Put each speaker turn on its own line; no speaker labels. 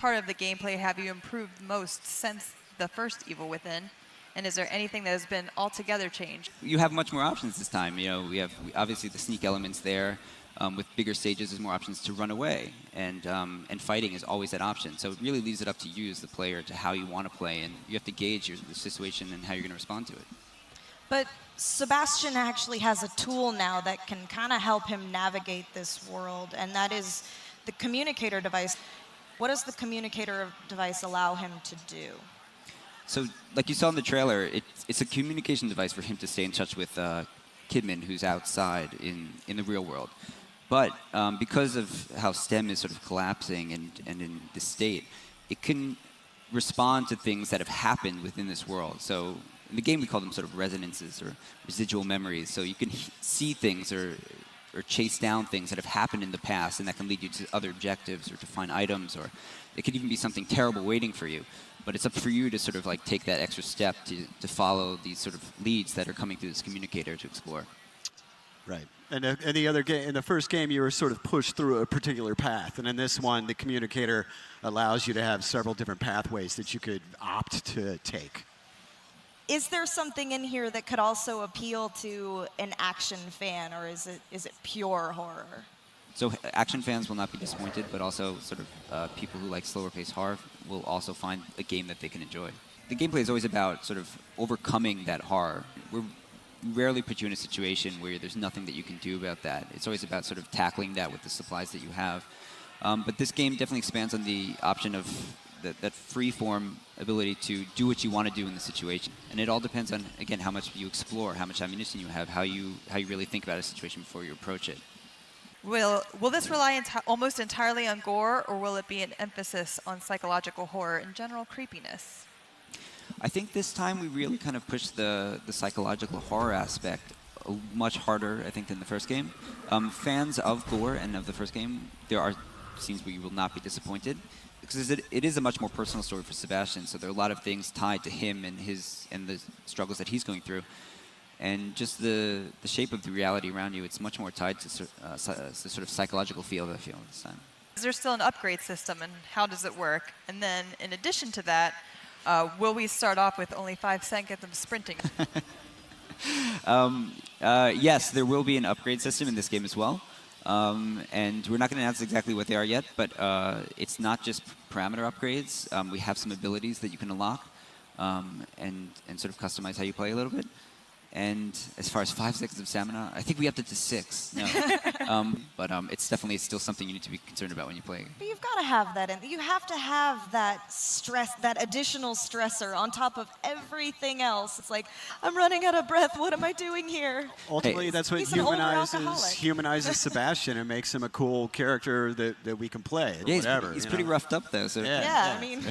part of the gameplay have you improved most since the first Evil Within? And is there anything that has been altogether changed?
You have much more options this time. You know, we have obviously the sneak elements there. With bigger stages, there's more options to run away, and fighting is always that option. So it really leaves it up to you as the player to how you want to play, and you have to gauge the situation and how you're going to respond to it.
But Sebastian actually has a tool now that can kind of help him navigate this world, and that is the communicator device. What does the communicator device allow him to do?
So, like you saw in the trailer, it's a communication device for him to stay in touch with Kidman, who's outside in the real world. But because of how STEM is sort of collapsing and in this state, it can respond to things that have happened within this world. So in the game, we call them sort of resonances or residual memories. So you can see things or chase down things that have happened in the past, and that can lead you to other objectives or to find items, or it could even be something terrible waiting for you. But it's up for you to sort of like take that extra step to follow these sort of leads that are coming through this communicator to explore.
Right. And in the first game, you were sort of pushed through a particular path. And in this one, the communicator allows you to have several different pathways that you could opt to take.
Is there something in here that could also appeal to an action fan, or is it pure horror?
So action fans will not be disappointed, but also sort of people who like slower-paced horror will also find a game that they can enjoy. The gameplay is always about sort of overcoming that horror. We rarely put you in a situation where there's nothing that you can do about that. It's always about sort of tackling that with the supplies that you have. But this game definitely expands on the option of that free-form ability to do what you want to do in the situation. And it all depends on, again, how much you explore, how much ammunition you have, how you really think about a situation before you approach it.
Will this rely almost entirely on gore, or will it be an emphasis on psychological horror and general creepiness?
I think this time we really kind of pushed the psychological horror aspect much harder, I think, than the first game. Fans of gore and of the first game, there are scenes where you will not be disappointed, because it is a much more personal story for Sebastian, so there are a lot of things tied to him and the struggles that he's going through. And just the shape of the reality around you, it's much more tied to the sort of psychological feel that I feel this time.
Is there still an upgrade system, and how does it work? And then, in addition to that, will we start off with only 5 seconds of sprinting?
Yes, there will be an upgrade system in this game as well. And we're not going to announce exactly what they are yet, but it's not just parameter upgrades. We have some abilities that you can unlock and sort of customize how you play a little bit. And as far as 5 seconds of stamina, I think we upped it to 6. No. But it's definitely still something you need to be concerned about when you play.
But you've got to have that in. You have to have that stress, that additional stressor on top of everything else. It's like, I'm running out of breath. What am I doing here?
Ultimately, that's what humanizes Sebastian and makes him a cool character that we can play.
Yeah,
whatever,
he's pretty roughed up, though. So.
Yeah, I mean...